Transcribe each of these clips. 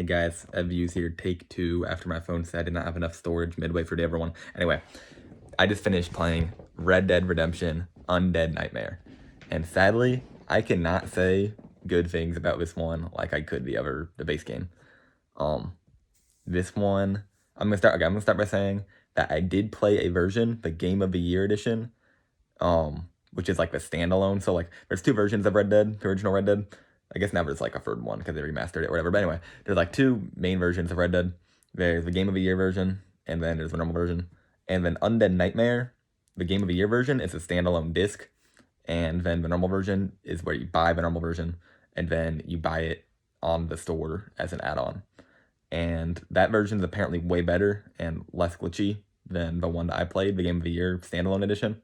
Hey guys, views here, take two after my phone said I did not have enough storage midway through day, everyone. Anyway, I just finished playing Red Dead Redemption Undead Nightmare. And sadly, I cannot say good things about this one like I could the base game. This one, I'm gonna start by saying that I did play a version, the Game of the Year edition, which is like the standalone. So like there's two versions of Red Dead, the original Red Dead. I guess now there's like a third one because they remastered it or whatever. But anyway, there's like two main versions of Red Dead. There's the Game of the Year version, and then there's the normal version. And then Undead Nightmare, the Game of the Year version, is a standalone disc. And then the normal version is where you buy the normal version, and then you buy it on the store as an add-on. And that version is apparently way better and less glitchy than the one that I played, the Game of the Year standalone edition.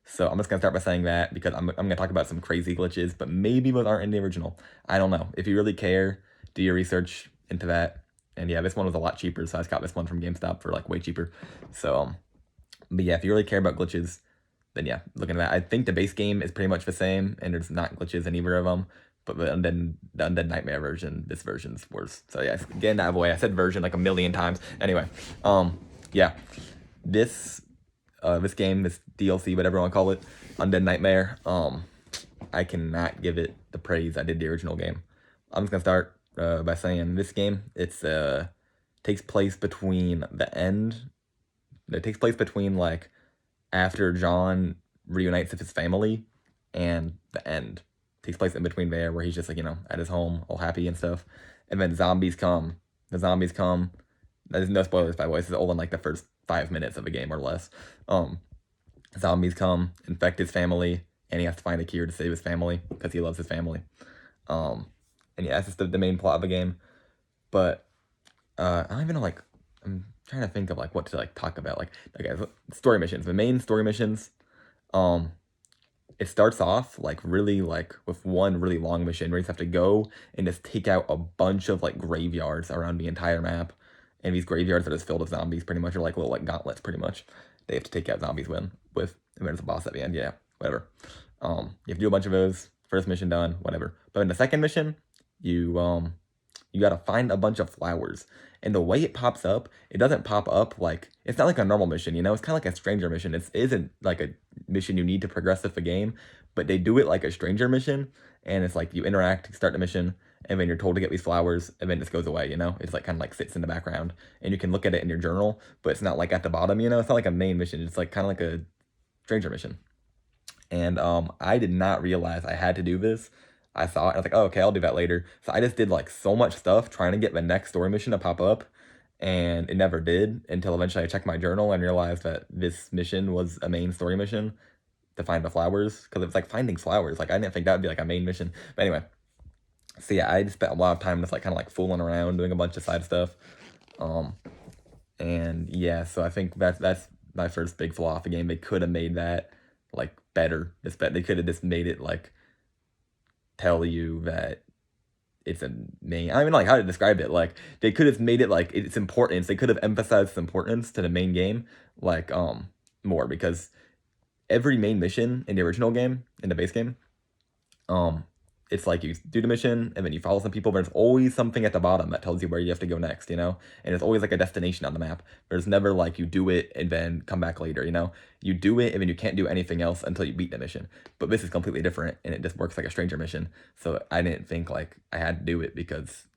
So I'm just going to start by saying that because I'm going to talk about some crazy glitches, but maybe those aren't in the original. I don't know. If you really care, do your research into that. And yeah, this one was a lot cheaper, so I just got this one from GameStop for like way cheaper. So, but yeah, if you really care about glitches, then yeah, looking at that. I think the base game is pretty much the same, and there's not glitches in either of them. But the Undead Nightmare version, this version's worse. So yeah, getting that out of the way. I said version like a million times. Anyway, yeah, this game, this DLC, whatever you want to call it, Undead Nightmare, I cannot give it the praise I did the original game. I'm just gonna start by saying this game, takes place between like after John reunites with his family and the end. Takes place in between there where he's just like, at his home, all happy and stuff. And then zombies come. The zombies come. There's no spoilers, by the way. This is all in like the first 5 minutes of a game or less. Zombies come, infect his family, and he has to find a cure to save his family because he loves his family. And yeah, that's just the main plot of the game. But I don't even know, like, I'm trying to think of like what to like talk about. Like, okay, story missions. The main story missions, it starts off like really like with one really long mission where you have to go and just take out a bunch of like graveyards around the entire map. And these graveyards are just filled with zombies pretty much, or like little like gauntlets pretty much. They have to take out zombies with, and there's a boss at the end, yeah, whatever. You have to do a bunch of those, first mission done, whatever. But in the second mission, you gotta find a bunch of flowers. And the way it pops up, it doesn't pop up like, it's not like a normal mission, it's kind of like a stranger mission. It isn't like a mission you need to progress with the game, but they do it like a stranger mission. And it's like you interact, start the mission, and then you're told to get these flowers, and then it just goes away, It's like kind of like sits in the background, and you can look at it in your journal, but it's not like at the bottom, It's not like a main mission. It's like kind of like a stranger mission. And I did not realize I had to do this. I saw it, I was like, oh, okay, I'll do that later. So I just did like so much stuff trying to get the next story mission to pop up, and it never did until eventually I checked my journal and realized that this mission was a main story mission to find the flowers, because it was like finding flowers. Like I didn't think that would be like a main mission. But anyway, so yeah, I just spent a lot of time just like kind of like fooling around, doing a bunch of side stuff. And yeah, so I think that's my first big flaw of the game. They could have made that like better. They could have just made it like tell you that it's a main. I don't even know like how to describe it. Like they could have made it like its importance. They could have emphasized its importance to the main game like more, because every main mission in the original game, in the base game, it's like you do the mission and then you follow some people, but there's always something at the bottom that tells you where you have to go next, and it's always like a destination on the map. There's never like you do it and then come back later, you do it and then you can't do anything else until you beat the mission. But this is completely different, and it just works like a stranger mission. So I didn't think like I had to do it because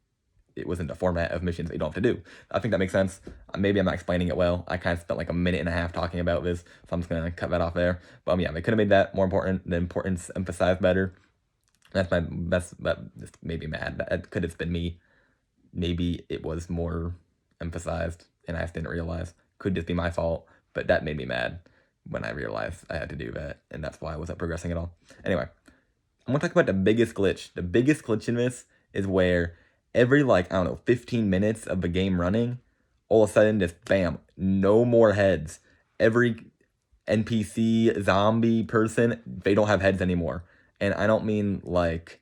it wasn't the format of missions that you don't have to do. I think that makes sense. Maybe I'm not explaining it well. I kind of spent like a minute and a half talking about this, so I'm just gonna cut that off there. But yeah, they could have made that more important, the importance emphasized better. That just made me mad. That could have been me. Maybe it was more emphasized and I just didn't realize. Could just be my fault, but that made me mad when I realized I had to do that, and that's why I wasn't progressing at all. Anyway, I'm gonna talk about the biggest glitch. The biggest glitch in this is where every like, I don't know, 15 minutes of the game running, all of a sudden just bam, no more heads. Every NPC, zombie person, they don't have heads anymore. And I don't mean like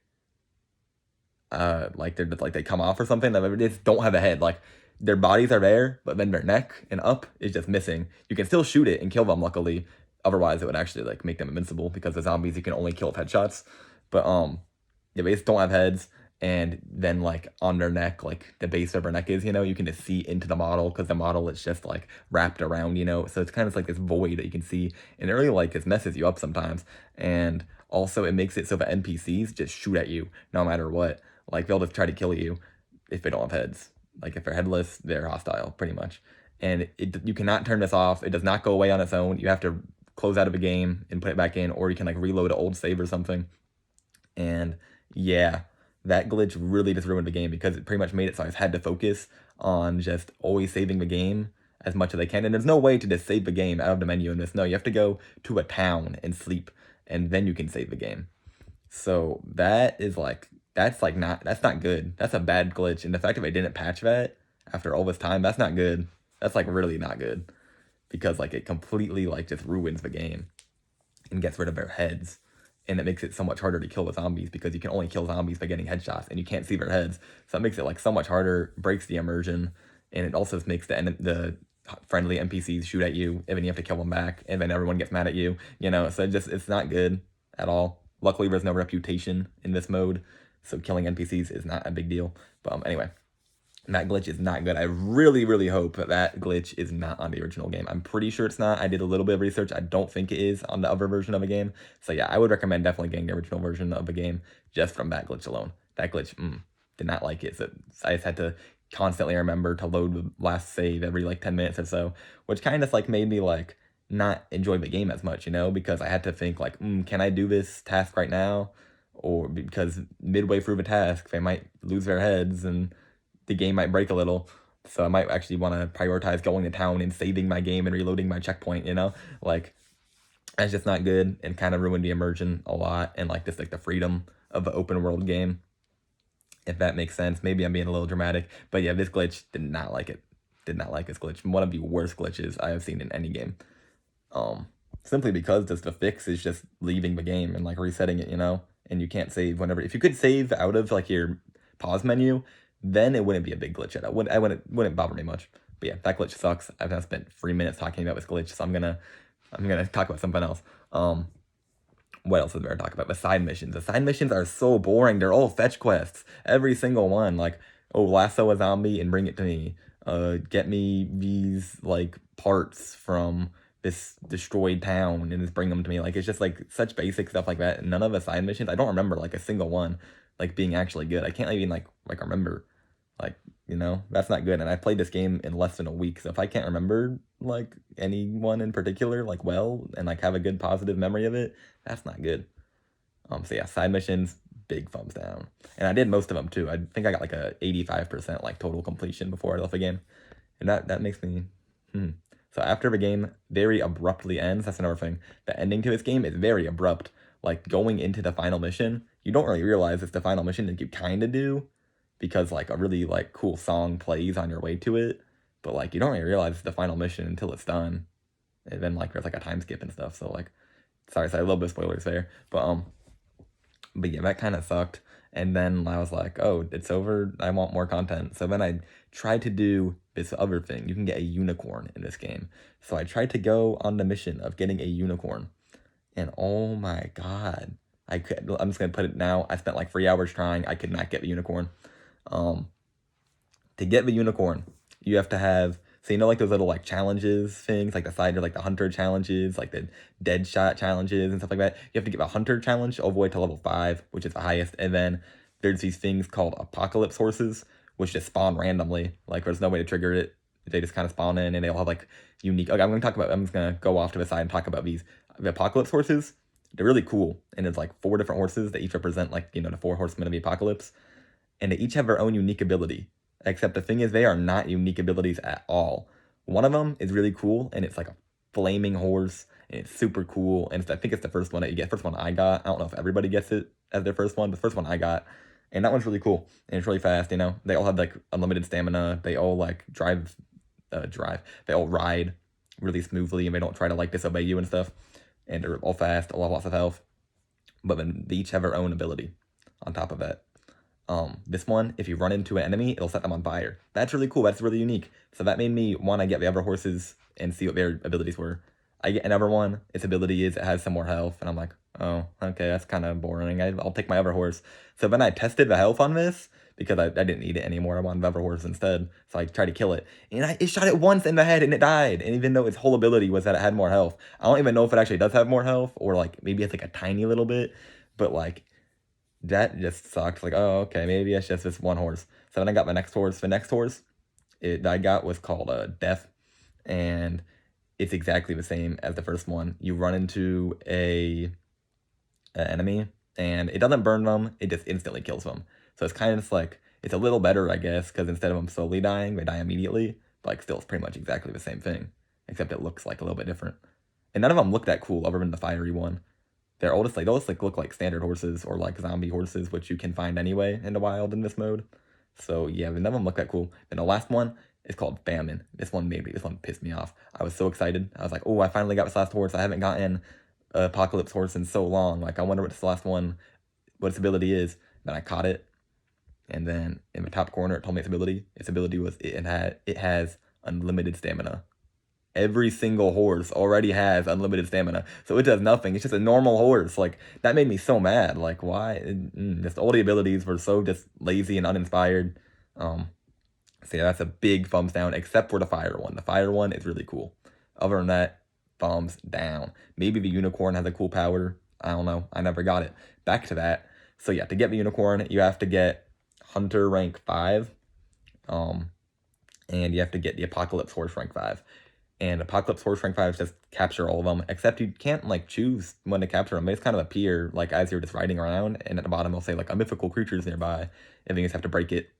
they're just like they come off or something. They just don't have a head. Like their bodies are there, but then their neck and up is just missing. You can still shoot it and kill them, luckily. Otherwise, it would actually like make them invincible, because the zombies you can only kill with headshots. But yeah, they just don't have heads, and then like on their neck, like the base of their neck is, you can just see into the model because the model is just like wrapped around, so it's kind of like this void that you can see, and it really like just messes you up sometimes. And also it makes it so the NPCs just shoot at you no matter what. Like they'll just try to kill you if they don't have heads. Like if they're headless, they're hostile pretty much. And you cannot turn this off. It does not go away on its own. You have to close out of a game and put it back in, or you can like reload an old save or something. And yeah, that glitch really just ruined the game because it pretty much made it so I had to focus on just always saving the game as much as I can. And there's no way to just save the game out of the menu in this. No, you have to go to a town and sleep, and then you can save the game. So that's not good. That's a bad glitch. And the fact that they didn't patch that after all this time, that's not good. That's like really not good, because like it completely like just ruins the game and gets rid of their heads. And it makes it so much harder to kill the zombies because you can only kill zombies by getting headshots and you can't see their heads. So it makes it like so much harder, breaks the immersion, and it also makes the friendly NPCs shoot at you, and then you have to kill them back, and then everyone gets mad at you, So it's not good at all. Luckily, there's no reputation in this mode, so killing NPCs is not a big deal. But anyway, that glitch is not good. I really, really hope that glitch is not on the original game. I'm pretty sure it's not. I did a little bit of research. I don't think it is on the other version of the game. So yeah, I would recommend definitely getting the original version of the game just from that glitch alone. That glitch, did not like it. So I just had to constantly remember to load the last save every like 10 minutes or so, which kind of like made me like not enjoy the game as much, because I had to think like, can I do this task right now? Or because midway through the task, they might lose their heads and the game might break a little. So I might actually want to prioritize going to town and saving my game and reloading my checkpoint, Like, that's just not good and kind of ruined the immersion a lot and like just like the freedom of the open world game. If that makes sense. Maybe I'm being a little dramatic. But yeah, this glitch, did not like it. Did not like this glitch. One of the worst glitches I have seen in any game. Simply because just the fix is just leaving the game and like resetting it, And you can't save whenever. If you could save out of like your pause menu, then it wouldn't be a big glitch at all. It wouldn't bother me much. But yeah, that glitch sucks. I've now spent 3 minutes talking about this glitch, so I'm gonna talk about something else. What else is there to talk about? The side missions. The side missions are so boring. They're all fetch quests. Every single one. Like, lasso a zombie and bring it to me. Get me these like parts from this destroyed town and just bring them to me. Like, it's just like such basic stuff like that. None of the side missions, I don't remember like a single one like being actually good. I can't even like remember, like, that's not good. And I played this game in less than a week, so if I can't remember like anyone in particular like well and like have a good positive memory of it, that's not good. So yeah, side missions, big thumbs down. And I did most of them too. I think I got like a 85% like total completion before I left the game, and that makes me So after the game very abruptly ends, that's another thing. The ending to this game is very abrupt. Like going into the final mission, you don't really realize it's the final mission that you kind of do, because like a really like cool song plays on your way to it, but like you don't really realize it's the final mission until it's done, and then like there's like a time skip and stuff. So like, sorry, a little bit of spoilers there, but yeah, that kind of sucked. And then I was like, oh, it's over. I want more content. So then I tried to do this other thing. You can get a unicorn in this game. So I tried to go on the mission of getting a unicorn. And oh my God, I'm just going to put it now. I spent like 3 hours trying. I could not get the unicorn. To get the unicorn, you have to have, so like those little like challenges things, like the side of like the hunter challenges, like the dead shot challenges and stuff like that. You have to get a hunter challenge all the way to level 5, which is the highest. And then there's these things called apocalypse horses, which just spawn randomly. Like there's no way to trigger it. They just kind of spawn in, and they all have like unique, okay, I'm just going to go off to the side and talk about these. The apocalypse horses, they're really cool. And it's like 4 different horses that each represent like, the 4 horsemen of the apocalypse. And they each have their own unique ability. Except the thing is, they are not unique abilities at all. One of them is really cool, and it's like a flaming horse, and it's super cool. And I think it's the first one that you get. First one I got. I don't know if everybody gets it as their first one, but the first one I got. And that one's really cool, and it's really fast, They all have like unlimited stamina. They all like drive. They all ride really smoothly, and they don't try to like disobey you and stuff. And they're all fast, all have lots of health. But then they each have their own ability on top of that. This one, if you run into an enemy, it'll set them on fire. That's really cool. That's really unique. So that made me want to get the other horses and see what their abilities were. I get another one. Its ability is it has some more health, and I'm like, Oh, okay, that's kind of boring. I'll take my other horse. So then I tested the health on this because I didn't need it anymore. I wanted the other horse instead. So I tried to kill it. And it shot it once in the head and it died. And even though its whole ability was that it had more health, I don't even know if it actually does have more health or like maybe it's like a tiny little bit. But like that just sucked. Like, oh, okay, maybe it's just this one horse. So then I got my next horse. The next horse I got was called Death. And it's exactly the same as the first one. You run into an enemy, and it doesn't burn them, it just instantly kills them. So it's kind of just like, it's a little better, I guess, because instead of them slowly dying, they die immediately. But like, still, it's pretty much exactly the same thing, except it looks like a little bit different. And none of them look that cool, other than the fiery one. They're all just like, those like look like standard horses or like zombie horses, which you can find anyway in the wild in this mode. So yeah, none of them look that cool. Then the last one is called Famine. This one pissed me off. I was so excited. I was like, oh, I finally got this last horse. I haven't gotten Apocalypse horse in so long. Like, I wonder what this last one, what its ability is. Then I caught it, and then in the top corner, it told me its ability. Its ability was it has unlimited stamina. Every single horse already has unlimited stamina, so it does nothing. It's just a normal horse. Like, that made me so mad. Like, why? Just all the abilities were so just lazy and uninspired. So yeah, that's a big thumbs down, except for the fire one. The fire one is really cool. Other than that, thumbs down. Maybe the unicorn has a cool power. I don't know. I never got it. Back to that. So yeah, to get the unicorn, you have to get Hunter rank 5. And you have to get the Apocalypse Horse rank 5. And Apocalypse Horse rank 5 just capture all of them, except you can't like choose when to capture them. They just kind of appear like as you're just riding around, and at the bottom it'll say like a mythical creature's nearby, and then you just have to break it,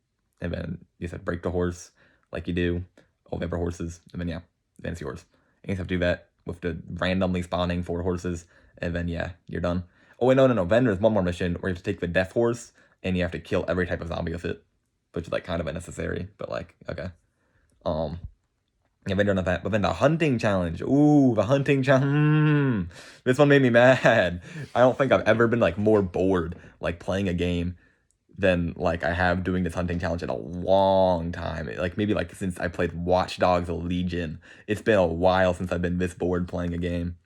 and then you just have to break the horse like you do all the other horses, and then yeah, then it's yours. And you just have to do that with the randomly spawning 4 horses, and then yeah, you're done. Oh wait, no. Then there's one more mission where you have to take the death horse, and you have to kill every type of zombie with it, which is like kind of unnecessary, but like okay. Yeah, vendor not that, but then the hunting challenge. Ooh, the hunting challenge. This one made me mad. I don't think I've ever been like more bored like playing a game than like I have doing this hunting challenge in a long time. Like maybe like since I played Watch Dogs Legion. It's been a while since I've been this bored playing a game.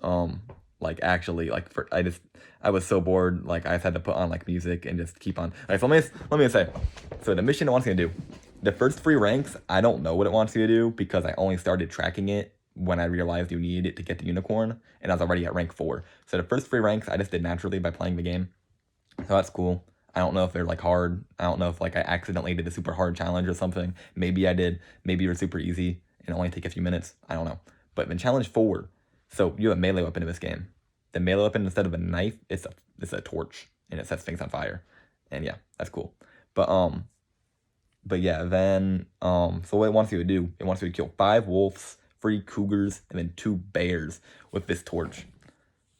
Like actually like I was so bored, like I just had to put on like music and just keep on. Alright, so let me say. So the mission it wants me to do. The first 3 ranks, I don't know what it wants you to do because I only started tracking it when I realized you needed it to get the unicorn, and I was already at rank 4. So the first 3 ranks I just did naturally by playing the game. So that's cool. I don't know if they're like hard. I don't know if like I accidentally did a super hard challenge or something. Maybe I did. Maybe they're super easy and only take a few minutes. I don't know. But then challenge 4. So you have a melee weapon in this game. The melee weapon, instead of a knife, it's a torch, and it sets things on fire. And yeah, that's cool. But yeah, then so what it wants you to do, it wants you to kill 5 wolves, 3 cougars, and then 2 bears with this torch.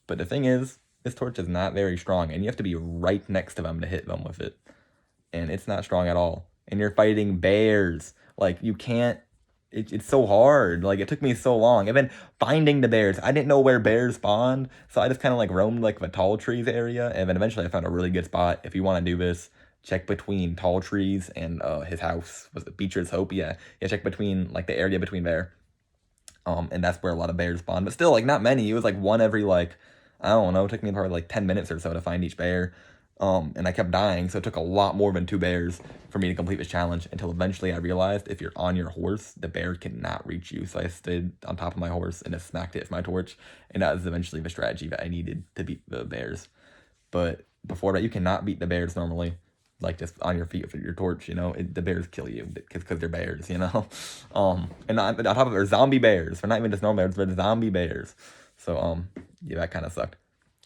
But the thing is, this torch is not very strong, and you have to be right next to them to hit them with it. And it's not strong at all. And you're fighting bears. Like, you can't, it's so hard. Like, it took me so long. And then finding the bears, I didn't know where bears spawned, so I just kind of like roamed like the tall trees area, and then eventually I found a really good spot. If you want to do this, check between tall trees and his house. Was it Beecher's Hope? Yeah, check between like the area between there. And that's where a lot of bears spawn, but still like not many. It was like one every like, I don't know, it took me probably like 10 minutes or so to find each bear. And I kept dying, so it took a lot more than 2 bears for me to complete this challenge, until eventually I realized if you're on your horse, the bear cannot reach you. So I stayed on top of my horse and just smacked it with my torch, and that was eventually the strategy that I needed to beat the bears. But before that, you cannot beat the bears normally, like just on your feet with your torch, you know. The bears kill you because they're bears, you know. And on top of it, they're zombie bears. They're not even just normal bears, they're zombie bears. So yeah, that kind of sucked.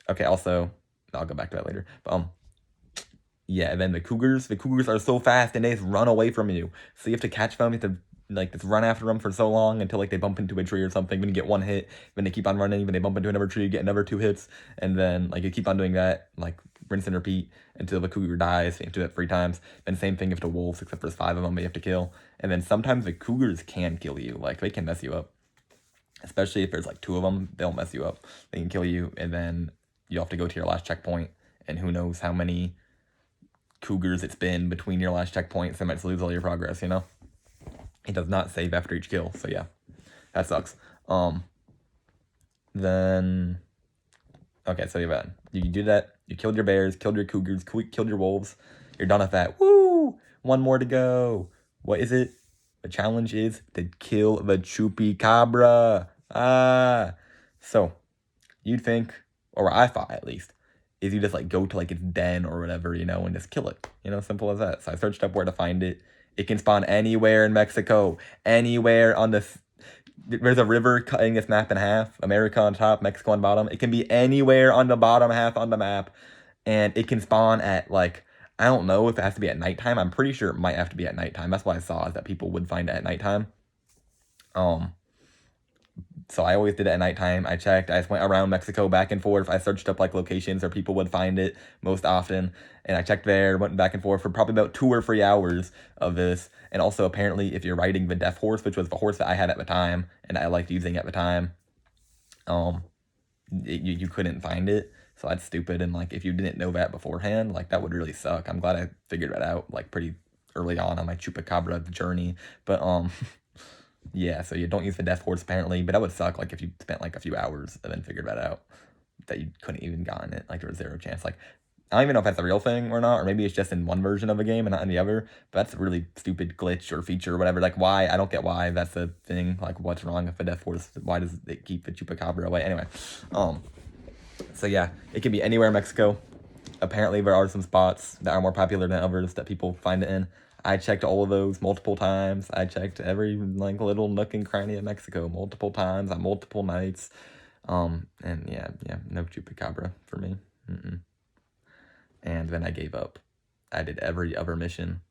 Okay, also, I'll go back to that later. But yeah, and then the cougars are so fast and they just run away from you. So you have to catch them, you have to like just run after them for so long until like they bump into a tree or something. Then you get 1 hit, then they keep on running, then they bump into another tree, you get another 2 hits, and then like you keep on doing that, like rinse and repeat until the cougar dies. You have to do that 3 times. Then same thing if the wolves, except there's 5 of them that you have to kill. And then sometimes the cougars can kill you, like they can mess you up. Especially if there's like 2 of them, they'll mess you up. They can kill you, and then you have to go to your last checkpoint, and who knows how many cougars it's been between your last checkpoint, so you might lose all your progress, you know? It does not save after each kill, so yeah. That sucks. Then Okay, so you do that. You killed your bears, killed your cougars, killed your wolves. You're done with that. Woo! One more to go. What is it? The challenge is to kill the chupacabra. Ah. So, you'd think, or I thought at least, is you just like go to like its den or whatever, and just kill it. Simple as that. So I searched up where to find it. It can spawn anywhere in Mexico. Anywhere on there's a river cutting this map in half. America on top, Mexico on bottom. It can be anywhere on the bottom half on the map. And it can spawn at like, I don't know if it has to be at nighttime. I'm pretty sure it might have to be at nighttime. That's what I saw, is that people would find it at nighttime. So I always did it at nighttime. I checked. I just went around Mexico back and forth. I searched up like locations where people would find it most often. And I checked there, went back and forth for probably about 2 or 3 hours of this. And also apparently if you're riding the death horse, which was the horse that I had at the time and I liked using at the time, you couldn't find it. So that's stupid. And like if you didn't know that beforehand, like that would really suck. I'm glad I figured that out like pretty early on my chupacabra journey. But yeah, so you don't use the death horse apparently, but that would suck like if you spent like a few hours and then figured that out, that you couldn't even gotten it. Like there was 0 chance. Like I don't even know if that's a real thing or not, or maybe it's just in one version of a game and not in the other. But that's a really stupid glitch or feature or whatever. Like why? I don't get why that's a thing. Like what's wrong with the death horse? Why does it keep the chupacabra away? Anyway, so yeah, it can be anywhere in Mexico. Apparently there are some spots that are more popular than others that people find it in. I checked all of those multiple times. I checked every like little nook and cranny of Mexico multiple times on multiple nights. And yeah, no chupacabra for me. And then I gave up. I did every other mission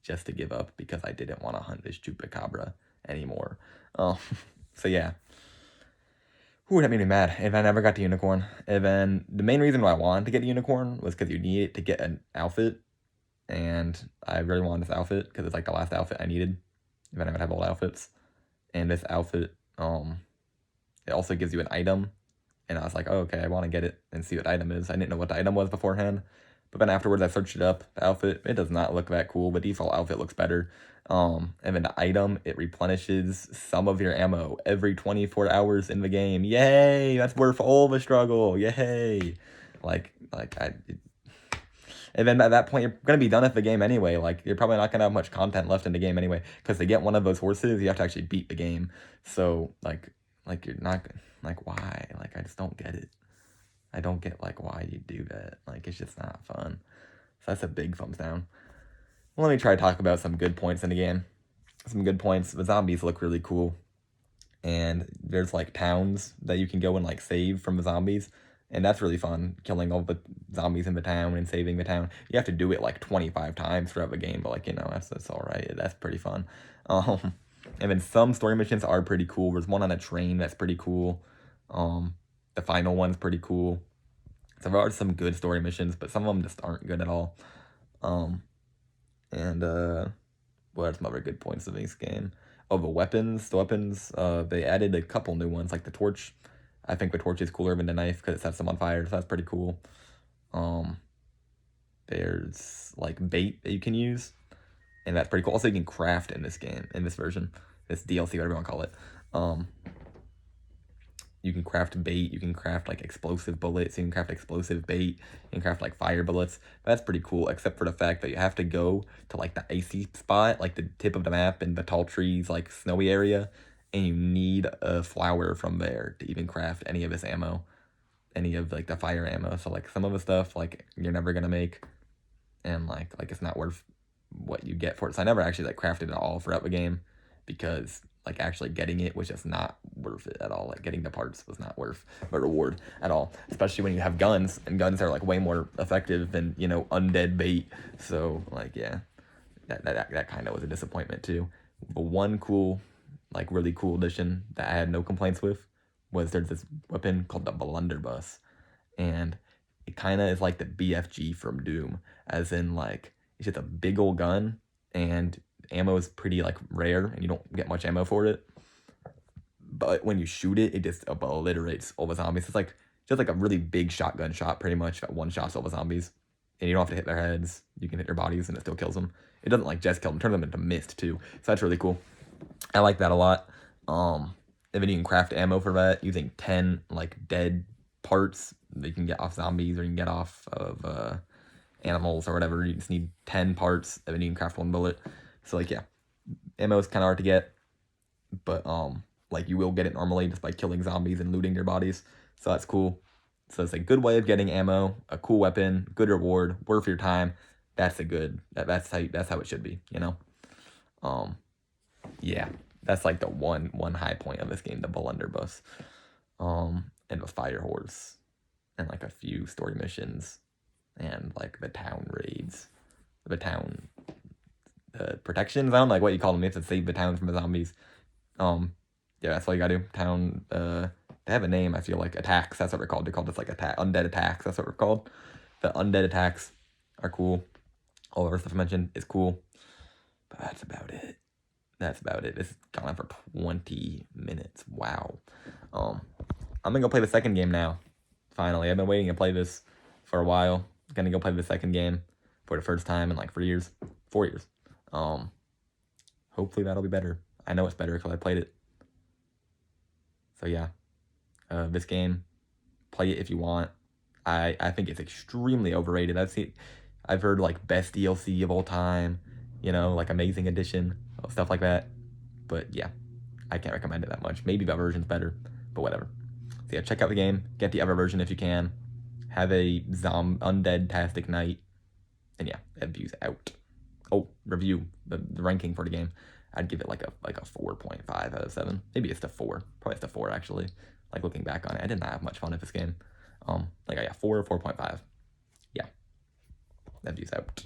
just to give up because I didn't want to hunt this chupacabra anymore. So yeah. Ooh, that made me mad. If I never got the unicorn. And then the main reason why I wanted to get the unicorn was because you need it to get an outfit. And I really wanted this outfit because it's like the last outfit I needed. If I would have old outfits. And this outfit, it also gives you an item. And I was like, oh, okay, I want to get it and see what item is. I didn't know what the item was beforehand. But then afterwards, I searched it up. The outfit, it does not look that cool. The default outfit looks better. And then the item, it replenishes some of your ammo every 24 hours in the game. Yay! That's worth all the struggle. Yay! And then at that point, you're going to be done with the game anyway. Like, you're probably not going to have much content left in the game anyway. Because to get one of those horses, you have to actually beat the game. So, like you're not, like, why? Like, I just don't get it. I don't get, like, why you do that. Like, it's just not fun. So that's a big thumbs down. Let me try to talk about some good points in the game. Some good points. The zombies look really cool. And there's, like, towns that you can go and, like, save from the zombies. And that's really fun, killing all the zombies in the town and saving the town. You have to do it, like, 25 times throughout the game. But, like, that's all right. That's pretty fun. And then some story missions are pretty cool. There's one on a train that's pretty cool. The final one's pretty cool. So there are some good story missions, but some of them just aren't good at all. What are some other good points of this game? Oh, the weapons. They added a couple new ones, like the torch. I think the torch is cooler than the knife because it sets them on fire, so that's pretty cool. There's like bait that you can use, and that's pretty cool. Also, you can craft in this game, in this version, this DLC, whatever you want to call it. You can craft bait, you can craft like explosive bullets, you can craft explosive bait, you can craft like fire bullets. That's pretty cool, except for the fact that you have to go to like the icy spot, like the tip of the map in the tall trees, like snowy area, and you need a flower from there to even craft any of this ammo, any of like the fire ammo. So like some of the stuff like you're never gonna make, and like it's not worth what you get for it. So I never actually like crafted it all throughout the game because like actually getting it was just not worth it at all. Like getting the parts was not worth the reward at all, especially when you have guns, and guns are like way more effective than undead bait. So like yeah, that kind of was a disappointment too. But one cool, like really cool addition that I had no complaints with was there's this weapon called the blunderbuss, and it kind of is like the BFG from Doom, as in like it's just a big old gun, and ammo is pretty like rare, and you don't get much ammo for it. But when you shoot it, it just obliterates all the zombies. It's like just like a really big shotgun shot, pretty much that one shots all the zombies, and you don't have to hit their heads. You can hit their bodies, and it still kills them. It doesn't like just kill them, turn them into mist too. So that's really cool. I like that a lot. And then you can craft ammo for that using 10 like dead parts you can get off zombies or you can get off of animals or whatever. You just need 10 parts, and then you can craft 1 bullet. So like, yeah, ammo is kind of hard to get, but like you will get it normally just by killing zombies and looting their bodies. So that's cool. So it's a good way of getting ammo, a cool weapon, good reward, worth your time. That's a good. That's how it should be. You know. Yeah, that's like the one high point of this game, the blunderbuss, and the fire horse, and like a few story missions, and like the town raids, the town protection zone, like what you call them. You have to save the town from the zombies. Yeah, that's all you gotta do. Town. They have a name. I feel like attacks. That's what they're called. They're called just like undead attacks. That's what we're called. The undead attacks are cool. All the other stuff I mentioned is cool, but that's about it. That's about it. It's gone on for 20 minutes. Wow. I'm gonna go play the second game now. Finally, I've been waiting to play this for a while. Gonna go play the second game for the first time in like 4 years. 4 years. Hopefully that'll be better. I know it's better because I played it. So yeah, this game, play it if you want. I think it's extremely overrated. I've heard like best DLC of all time, you know, like amazing edition, stuff like that. But yeah, I can't recommend it that much. Maybe that version's better, but whatever. So yeah, check out the game. Get the other version if you can. Have a undead-tastic night. And yeah, views out. Oh, review the ranking for the game. I'd give it like a 4.5 out of 7. Maybe it's a 4. Probably it's a 4 actually. Like looking back on it, I did not have much fun with this game. Like yeah, 4 or 4.5. Yeah, that views out.